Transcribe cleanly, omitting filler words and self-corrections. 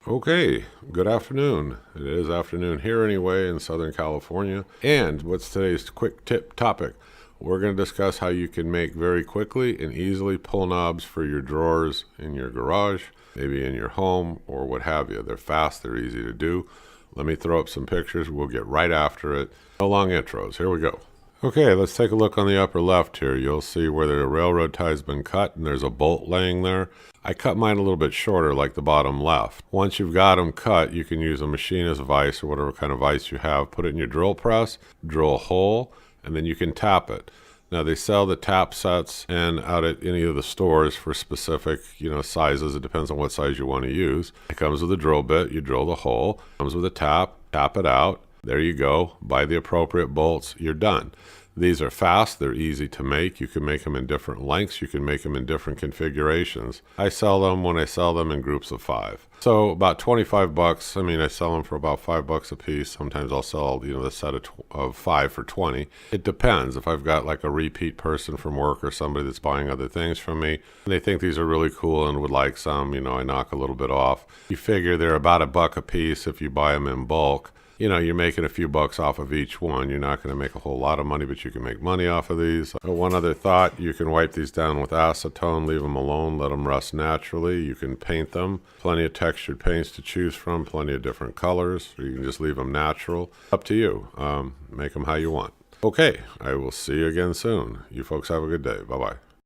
Okay, good afternoon. It is afternoon here anyway in Southern California. And what's today's quick tip topic? We're going to discuss how you can make very quickly and easily pull knobs for your drawers in your garage, maybe in your home or what have you. They're fast, they're easy to do. Let me throw up some pictures. We'll get right after it. No long intros. Here we go. Okay, let's take a look on the upper left here. You'll see where the railroad tie's been cut and there's a bolt laying there. I cut mine a little bit shorter like the bottom left. Once you've got them cut, you can use a machinist vise or whatever kind of vise you have. Put it in your drill press, drill a hole, and then you can tap it. Now they sell the tap sets and out at any of the stores for specific, sizes. It depends on what size you want to use. It comes with a drill bit. You drill the hole. It comes with a tap it out. There you go. Buy the appropriate bolts. You're done. These are fast. They're easy to make. You can make them in different lengths. You can make them in different configurations. I sell them when I sell them in groups of 5. So about 25 bucks. I sell them for about $5 a piece. Sometimes I'll sell, the set of 5 for 20. It depends. If I've got like a repeat person from work or somebody that's buying other things from me, and they think these are really cool and would like some, I knock a little bit off. You figure they're about $1 a piece if you buy them in bulk. You're making a few bucks off of each one. You're not going to make a whole lot of money, but you can make money off of these. One other thought, you can wipe these down with acetone, leave them alone, let them rust naturally. You can paint them. Plenty of textured paints to choose from, plenty of different colors, or you can just leave them natural. Up to you. Make them how you want. Okay, I will see you again soon. You folks have a good day. Bye-bye.